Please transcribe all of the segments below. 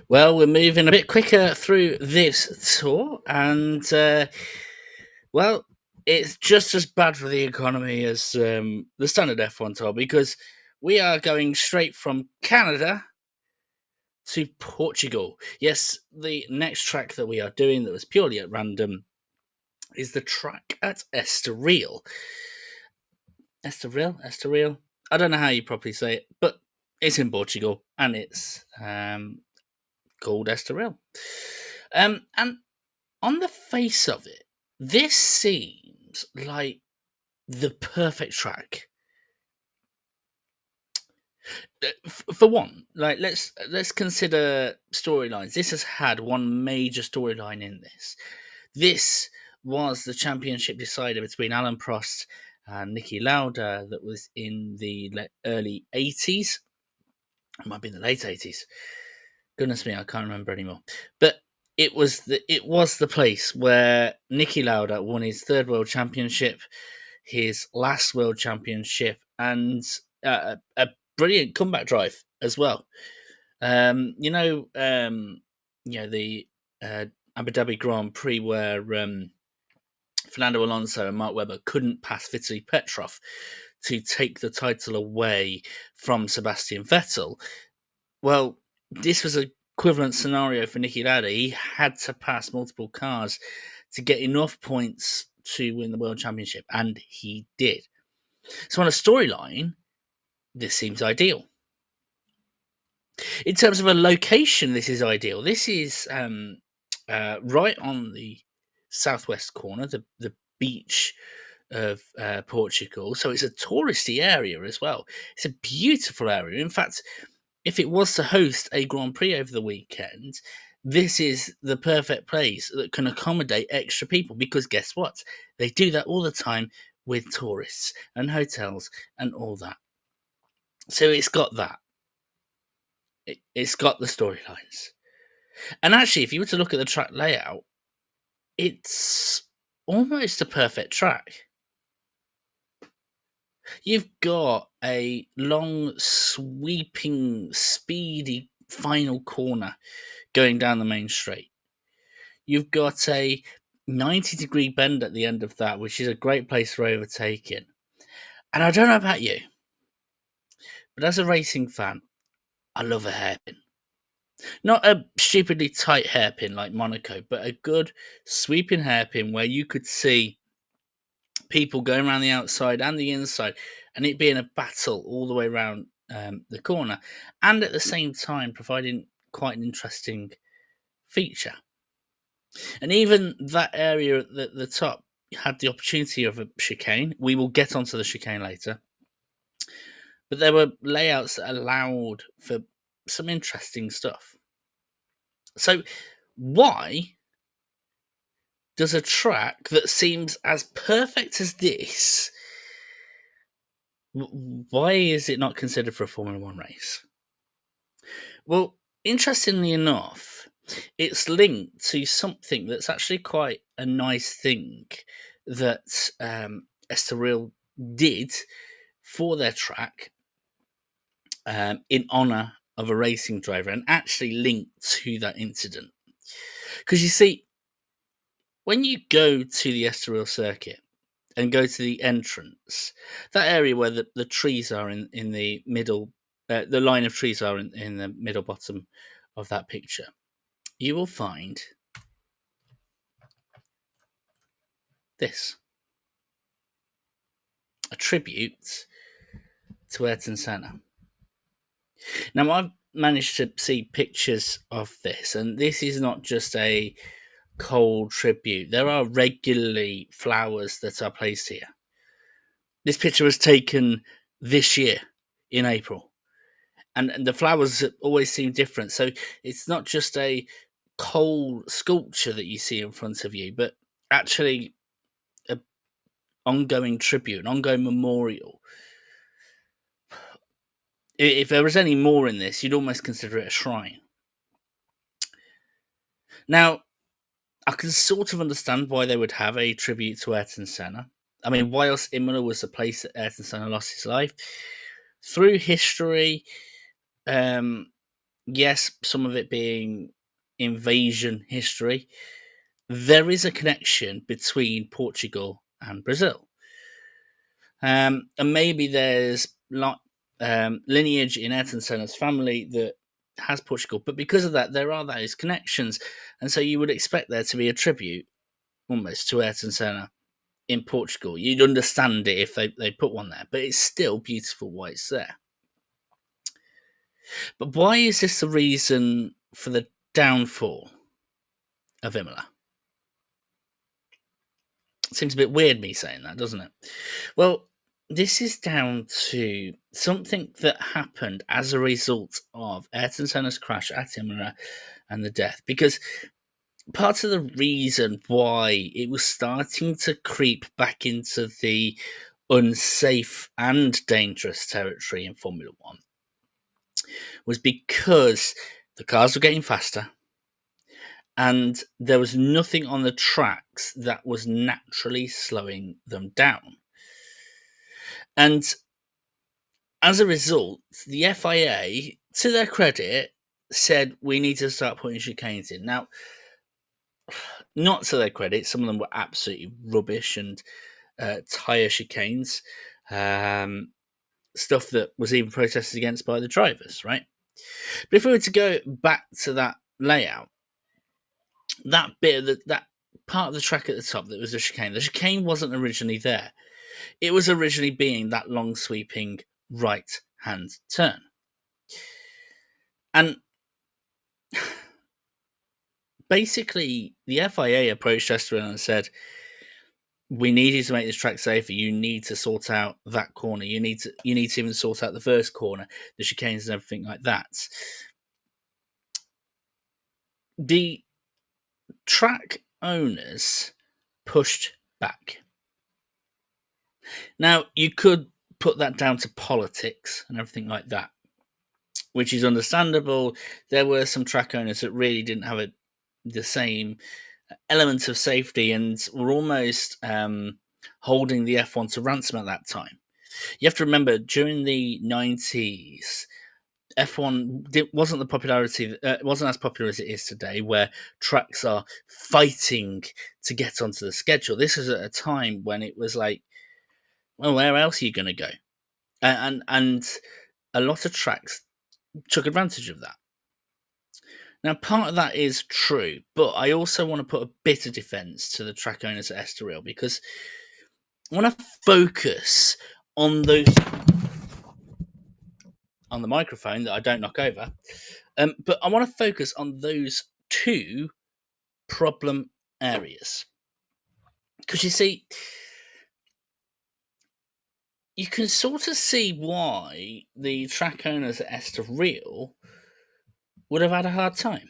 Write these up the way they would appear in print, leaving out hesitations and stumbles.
Well, we're moving a bit quicker through this tour, and well, it's just as bad for the economy as the standard F1 tour because we are going straight from Canada to Portugal. Yes, the next track that we are doing that was purely at random is the track at Estoril. Estoril. I don't know how you properly say it, but it's in Portugal and it's called Estoril. And on the face of it, this seems like the perfect track. For one, like let's consider storylines. This has had one major storyline in this. This was the championship decider between Alan Prost and Niki Lauda that was in the early 80s. It might be in the late 80s. Goodness me, I can't remember anymore. But it was the place where Niki Lauda won his third world championship, his last world championship, and a brilliant comeback drive as well. Um, you know, um, the uh, Abu Dhabi Grand Prix where Fernando Alonso and Mark Webber couldn't pass Vitaly Petrov to take the title away from Sebastian Vettel. Well, this was an equivalent scenario for Niki Lauda. He had to pass multiple cars to get enough points to win the World Championship, and he did. So, on a storyline, this seems ideal. In terms of a location, this is ideal. This is right on the southwest corner, the beach of Portugal. So it's a touristy area as well. It's a beautiful area. In fact, if it was to host a Grand Prix over the weekend, this is the perfect place that can accommodate extra people because guess what? They do that all the time with tourists and hotels and all that. So it's got that. It's got the storylines. And actually, if you were to look at the track layout, it's almost a perfect track. You've got a long, sweeping, speedy final corner going down the main straight. You've got a 90-degree bend at the end of that, which is a great place for overtaking. And I don't know about you, but as a racing fan, I love a hairpin. Not a stupidly tight hairpin like Monaco, but a good sweeping hairpin where you could see people going around the outside and the inside, and it being a battle all the way around the corner, and at the same time providing quite an interesting feature. And even that area at the top had the opportunity of a chicane. We will get onto the chicane later, but there were layouts that allowed for some interesting stuff. So, why does a track that seems as perfect as this, why is it not considered for a Formula One race? Well, interestingly enough, it's linked to something that's actually quite a nice thing that Estoril did for their track in honor of a racing driver and actually linked to that incident. Because you see, when you go to the Estoril circuit and go to the entrance, that area where the trees are in the middle, the line of trees are in the middle bottom of that picture, you will find this, a tribute to Ayrton Senna. Now, I've managed to see pictures of this, and this is not just a cold tribute. There are regularly flowers that are placed here. This picture was taken this year in April, and the flowers always seem different. So it's not just a cold sculpture that you see in front of you, but actually an ongoing tribute, an ongoing memorial. If there was any more in this, you'd almost consider it a shrine. Now, I can sort of understand why they would have a tribute to Ayrton Senna. I mean, whilst Imola was the place that Ayrton Senna lost his life, through history, um, yes, some of it being invasion history, there is a connection between Portugal and Brazil. And maybe there's lineage in Ayrton Senna's family that has Portugal, but because of that, there are those connections, and so you would expect there to be a tribute almost to Ayrton Senna in Portugal. You'd understand it if they put one there, but it's still beautiful why it's there. But why is this the reason for the downfall of Imola? It seems a bit weird me saying that, doesn't it? Well, this is down to something that happened as a result of Ayrton Senna's crash at Imola and the death. Because part of the reason why it was starting to creep back into the unsafe and dangerous territory in Formula One was because the cars were getting faster and there was nothing on the tracks that was naturally slowing them down. And as a result, the FIA, to their credit, said we need to start putting chicanes in. Now, not to their credit, some of them were absolutely rubbish and tyre chicanes, stuff that was even protested against by the drivers, right? But if we were to go back to that layout, that bit of that part of the track at the top that was the chicane wasn't originally there. It was originally being that long sweeping right hand turn. And basically, the FIA approached Estoril and said, we need you to make this track safer. You need to sort out that corner. You need to even sort out the first corner, the chicanes and everything like that. The track owners pushed back. Now, you could put that down to politics and everything like that, which is understandable. There were some track owners that really didn't have the same elements of safety and were almost holding the F1 to ransom at that time. You have to remember, during the 90s, F1 wasn't the popularity. It wasn't as popular as it is today, where tracks are fighting to get onto the schedule. This is at a time when it was like, well, where else are you going to go? And a lot of tracks took advantage of that. Now, part of that is true, but I also want to put a bit of defence to the track owners at Estoril, because I want to focus on those on the microphone that I don't knock over. But I want to focus on those two problem areas. Because you see, you can sort of see why the track owners at Estoril would have had a hard time.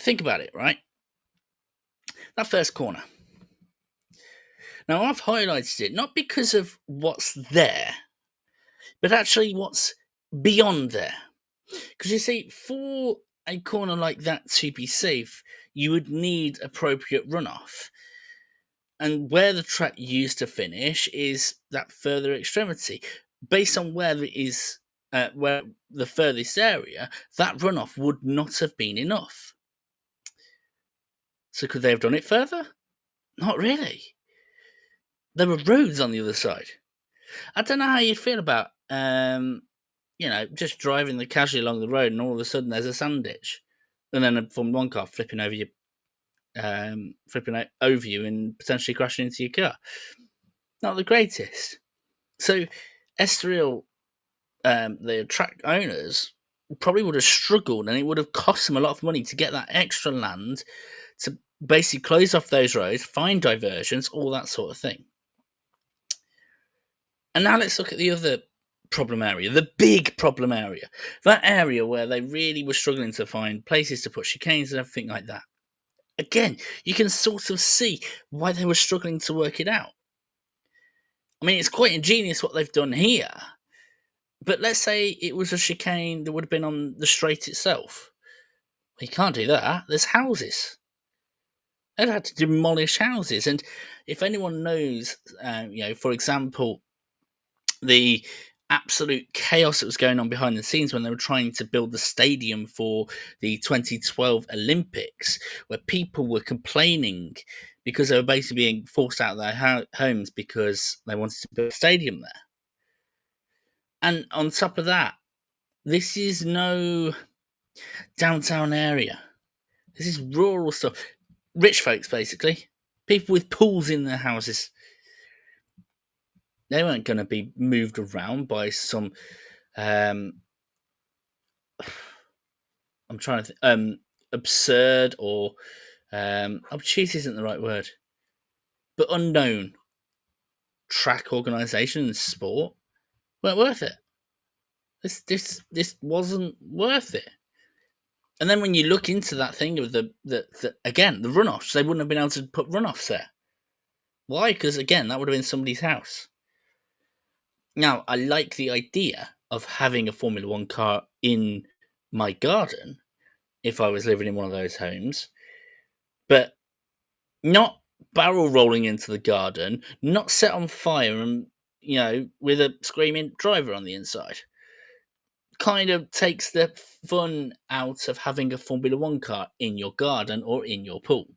Think about it, right? That first corner. Now, I've highlighted it not because of what's there, but actually what's beyond there. Because you see, for a corner like that to be safe, you would need appropriate runoff. And where the track used to finish is that further extremity. Based on where it is, where the furthest area, that runoff would not have been enough. So could they have done it further? Not really. There were roads on the other side. I don't know how you'd feel about, just driving the casually along the road and all of a sudden there's a sand ditch, and then a Formula One car flipping over you, and potentially crashing into your car. Not the greatest. So Estoril, the track owners, probably would have struggled, and it would have cost them a lot of money to get that extra land to basically close off those roads, find diversions, all that sort of thing. And now let's look at the other problem area, the big problem area, that area where they really were struggling to find places to put chicanes and everything like that. Again, you can sort of see why they were struggling to work it out. I mean, it's quite ingenious what they've done here, but let's say it was a chicane that would have been on the straight itself. Well, you can't do that. There's houses. They'd had to demolish houses. And if anyone knows, for example, the absolute chaos that was going on behind the scenes when they were trying to build the stadium for the 2012 Olympics, where people were complaining because they were basically being forced out of their homes because they wanted to build a stadium there. And on top of that, this is no downtown area. This is rural stuff. Rich folks, basically. People with pools in their houses. They weren't going to be moved around by some um, I'm trying to absurd or obtuse isn't the right word, but unknown track organisation and sport weren't worth it. This wasn't worth it. And then when you look into that thing of the again the runoffs, they wouldn't have been able to put runoffs there. Why? Because again, that would have been somebody's house. Now I like the idea of having a Formula One car in my garden if I was living in one of those homes, but not barrel rolling into the garden, not set on fire and, with a screaming driver on the inside. Kind of takes the fun out of having a Formula One car in your garden or in your pool.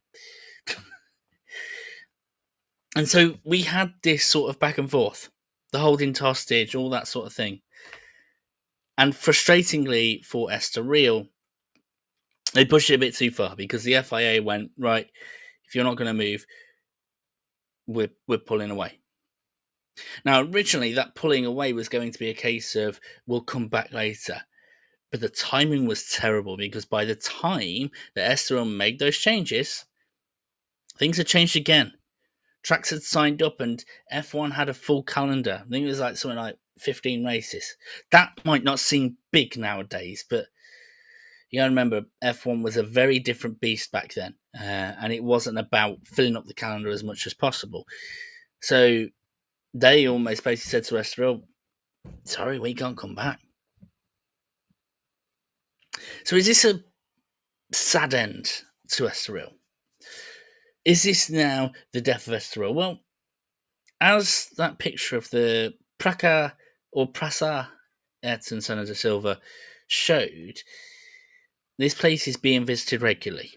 And so we had this sort of back and forth, the holding hostage, all that sort of thing. And frustratingly for Estoril, they pushed it a bit too far because the FIA went, right, if you're not going to move, we're pulling away. Now, originally, that pulling away was going to be a case of we'll come back later. But the timing was terrible because by the time that Estoril made those changes, things had changed again. Tracks had signed up and F1 had a full calendar. I think it was like something like 15 races. That might not seem big nowadays, but you gotta remember F1 was a very different beast back then. And it wasn't about filling up the calendar as much as possible. So they almost basically said to Estoril, sorry, we can't come back. So is this a sad end to Estoril? Is this now the death of Estoril? Well, as that picture of the Praca or Praça Ayrton Senna da Silva showed, this place is being visited regularly.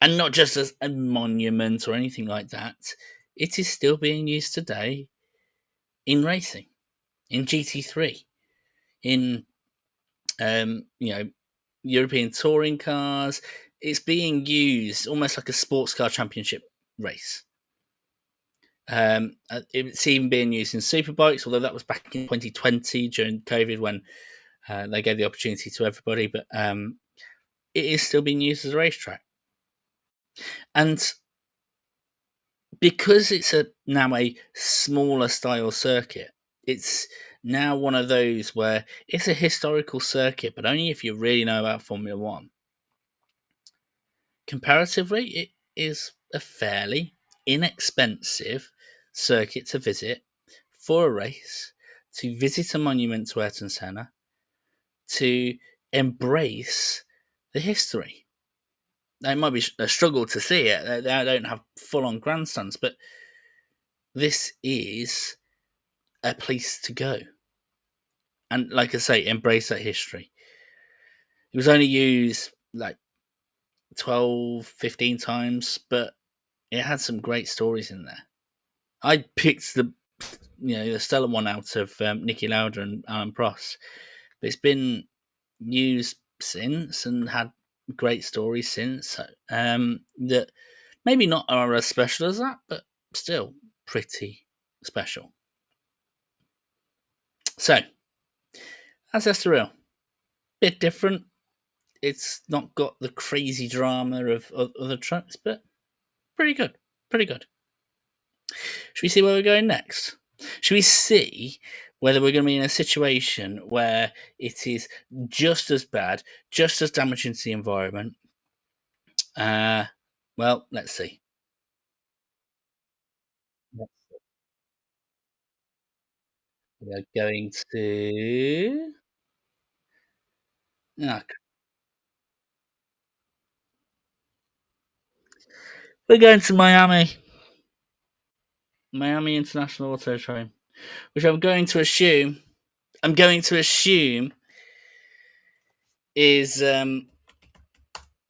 And not just as a monument or anything like that. It is still being used today in racing, in GT3, in European touring cars. It's being used almost like a sports car championship race. It's even being used in superbikes, although that was back in 2020 during COVID when they gave the opportunity to everybody. But it is still being used as a racetrack, and because it's now a smaller style circuit, it's now one of those where it's a historical circuit, but only if you really know about Formula One. Comparatively, it is a fairly inexpensive circuit to visit for a race, to visit a monument to Ayrton Senna, to embrace the history. Now, it might be a struggle to see it. They don't have full on grandstands, but this is a place to go. And like I say, embrace that history. It was only used like 12, 15 times, but it had some great stories in there. I picked the stellar one out of Niki Lauda and Alan Prost, but it's been used since and had great stories since. That maybe not are as special as that, but still pretty special. So that's Estoril. Bit different. It's not got the crazy drama of other tracks, but pretty good. Pretty good. Should we see where we're going next? Should we see whether we're going to be in a situation where it is just as bad, just as damaging to the environment? Uh, well, let's see. We're going to. ah, we're going to Miami International Auto Train, which I'm going to assume I'm going to assume is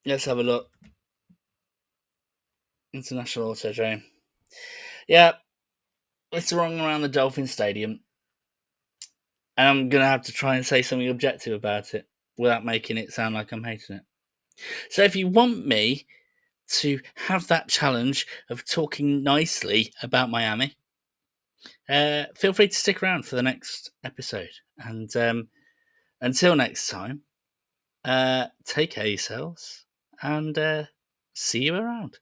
let's have a look. International Autodrome. Yeah, it's wrong around the Dolphin Stadium, and I'm gonna have to try and say something objective about it without making it sound like I'm hating it. So if you want me to have that challenge of talking nicely about Miami, feel free to stick around for the next episode. And until next time, take care of yourselves and see you around.